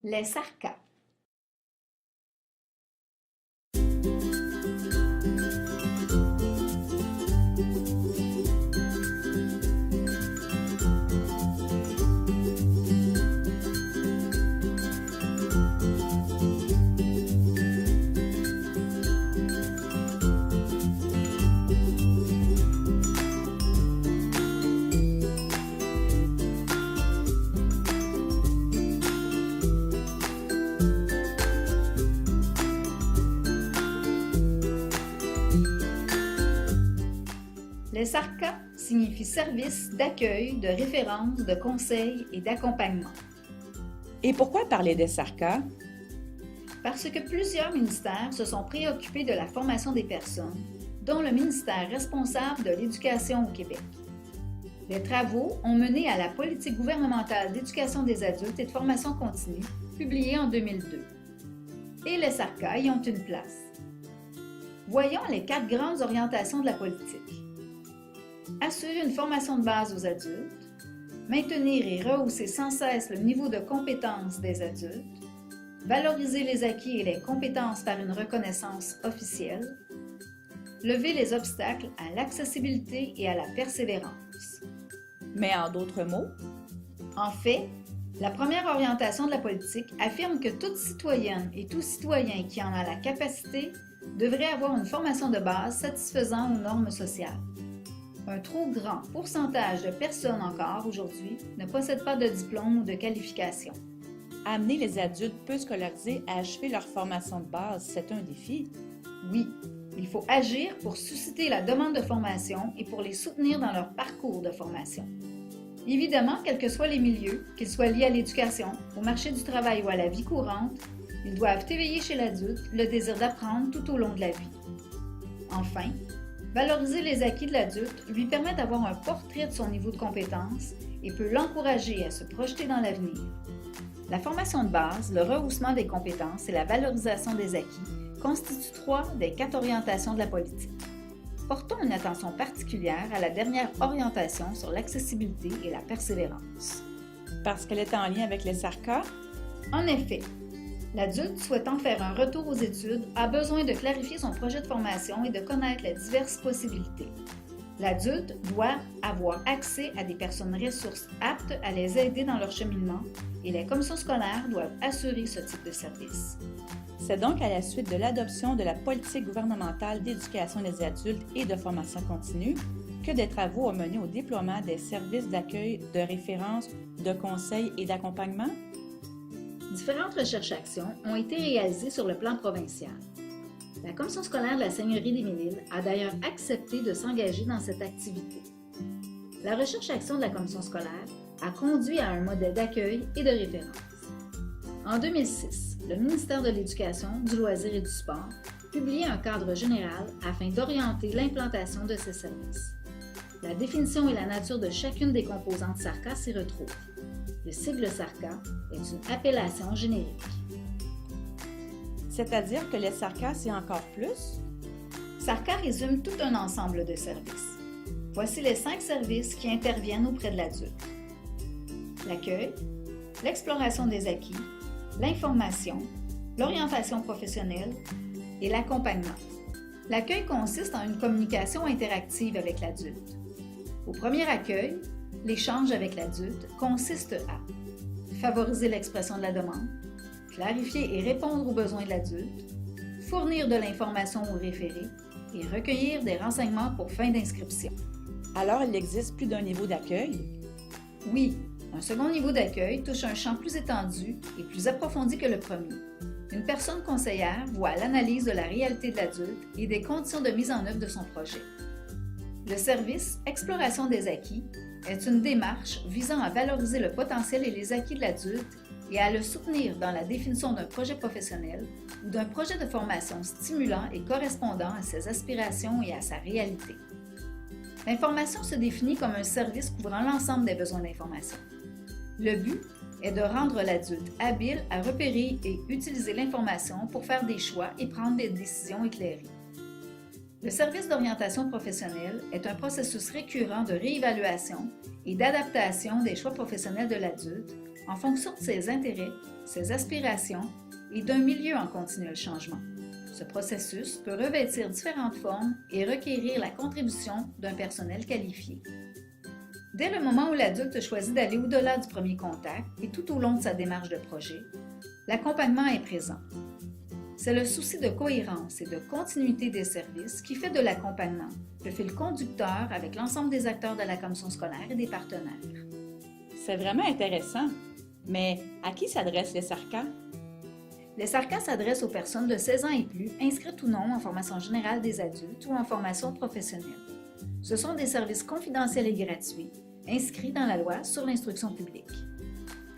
Les SARCA. Les SARCA signifie service d'accueil, de référence, de conseil et d'accompagnement. Et pourquoi parler des SARCA? Parce que plusieurs ministères se sont préoccupés de la formation des personnes, dont le ministère responsable de l'Éducation au Québec. Les travaux ont mené à la politique gouvernementale d'éducation des adultes et de formation continue, publiée en 2002. Et les SARCA y ont une place. Voyons les 4 grandes orientations de la politique. Assurer une formation de base aux adultes, maintenir et rehausser sans cesse le niveau de compétence des adultes, valoriser les acquis et les compétences par une reconnaissance officielle, lever les obstacles à l'accessibilité et à la persévérance. Mais en d'autres mots? En fait, la première orientation de la politique affirme que toute citoyenne et tout citoyen qui en a la capacité devrait avoir une formation de base satisfaisant aux normes sociales. Un trop grand pourcentage de personnes encore aujourd'hui ne possèdent pas de diplôme ou de qualification. Amener les adultes peu scolarisés à achever leur formation de base, c'est un défi. Oui, il faut agir pour susciter la demande de formation et pour les soutenir dans leur parcours de formation. Évidemment, quels que soient les milieux, qu'ils soient liés à l'éducation, au marché du travail ou à la vie courante, ils doivent éveiller chez l'adulte le désir d'apprendre tout au long de la vie. Enfin, valoriser les acquis de l'adulte lui permet d'avoir un portrait de son niveau de compétence et peut l'encourager à se projeter dans l'avenir. La formation de base, le rehaussement des compétences et la valorisation des acquis constituent 3 des 4 orientations de la politique. Portons une attention particulière à la dernière orientation sur l'accessibilité et la persévérance. Parce qu'elle est en lien avec les SARCA? En effet, l'adulte souhaitant faire un retour aux études a besoin de clarifier son projet de formation et de connaître les diverses possibilités. L'adulte doit avoir accès à des personnes ressources aptes à les aider dans leur cheminement et les commissions scolaires doivent assurer ce type de service. C'est donc à la suite de l'adoption de la politique gouvernementale d'éducation des adultes et de formation continue que des travaux ont mené au déploiement des services d'accueil, de référence, de conseil et d'accompagnement? Différentes recherches-actions ont été réalisées sur le plan provincial. La commission scolaire de la Seigneurie des Mille-Îles a d'ailleurs accepté de s'engager dans cette activité. La recherche-action de la commission scolaire a conduit à un modèle d'accueil et de référence. En 2006, le ministère de l'Éducation, du Loisir et du Sport publiait un cadre général afin d'orienter l'implantation de ces services. La définition et la nature de chacune des composantes SARCA s'y retrouvent. Le sigle SARCA est une appellation générique. C'est-à-dire que les SARCA, c'est encore plus? SARCA résume tout un ensemble de services. Voici les 5 services qui interviennent auprès de l'adulte. L'accueil, l'exploration des acquis, l'information, l'orientation professionnelle et l'accompagnement. L'accueil consiste en une communication interactive avec l'adulte. Au premier accueil, l'échange avec l'adulte consiste à favoriser l'expression de la demande, clarifier et répondre aux besoins de l'adulte, fournir de l'information au référé et recueillir des renseignements pour fin d'inscription. Alors, il existe plus d'un niveau d'accueil? Oui, un second niveau d'accueil touche un champ plus étendu et plus approfondi que le premier. Une personne conseillère voit l'analyse de la réalité de l'adulte et des conditions de mise en œuvre de son projet. Le service Exploration des acquis est une démarche visant à valoriser le potentiel et les acquis de l'adulte et à le soutenir dans la définition d'un projet professionnel ou d'un projet de formation stimulant et correspondant à ses aspirations et à sa réalité. L'information se définit comme un service couvrant l'ensemble des besoins d'information. Le but est de rendre l'adulte habile à repérer et utiliser l'information pour faire des choix et prendre des décisions éclairées. Le service d'orientation professionnelle est un processus récurrent de réévaluation et d'adaptation des choix professionnels de l'adulte en fonction de ses intérêts, ses aspirations et d'un milieu en continuel changement. Ce processus peut revêtir différentes formes et requérir la contribution d'un personnel qualifié. Dès le moment où l'adulte choisit d'aller au-delà du premier contact et tout au long de sa démarche de projet, l'accompagnement est présent. C'est le souci de cohérence et de continuité des services qui fait de l'accompagnement le fil conducteur avec l'ensemble des acteurs de la commission scolaire et des partenaires. C'est vraiment intéressant. Mais à qui s'adressent les SARCA? Les SARCA s'adressent aux personnes de 16 ans et plus, inscrites ou non en formation générale des adultes ou en formation professionnelle. Ce sont des services confidentiels et gratuits, inscrits dans la loi sur l'instruction publique.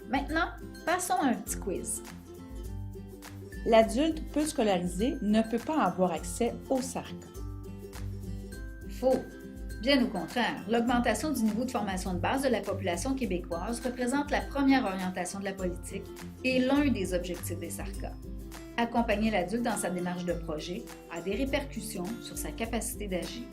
Maintenant, passons à un petit quiz. L'adulte peu scolarisé ne peut pas avoir accès aux SARCA. Faux. Bien au contraire, l'augmentation du niveau de formation de base de la population québécoise représente la première orientation de la politique et l'un des objectifs des SARCA. Accompagner l'adulte dans sa démarche de projet a des répercussions sur sa capacité d'agir.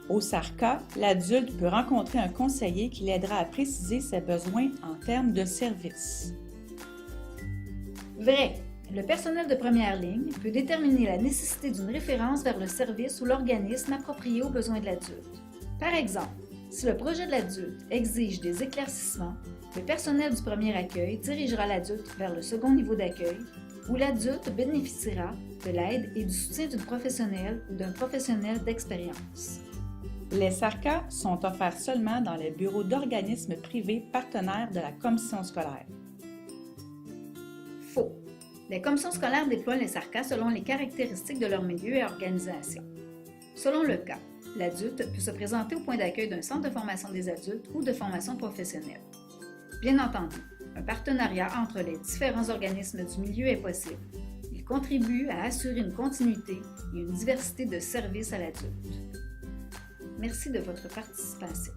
Au SARCA, l'adulte peut rencontrer un conseiller qui l'aidera à préciser ses besoins en termes de services. Vrai. Le personnel de première ligne peut déterminer la nécessité d'une référence vers le service ou l'organisme approprié aux besoins de l'adulte. Par exemple, si le projet de l'adulte exige des éclaircissements, le personnel du premier accueil dirigera l'adulte vers le second niveau d'accueil, où l'adulte bénéficiera de l'aide et du soutien d'une professionnelle ou d'un professionnel d'expérience. Les SARCA sont offerts seulement dans les bureaux d'organismes privés partenaires de la commission scolaire. Faux. Les commissions scolaires déploient les SARCA selon les caractéristiques de leur milieu et organisation. Selon le cas, l'adulte peut se présenter au point d'accueil d'un centre de formation des adultes ou de formation professionnelle. Bien entendu, un partenariat entre les différents organismes du milieu est possible. Il contribue à assurer une continuité et une diversité de services à l'adulte. Merci de votre participation.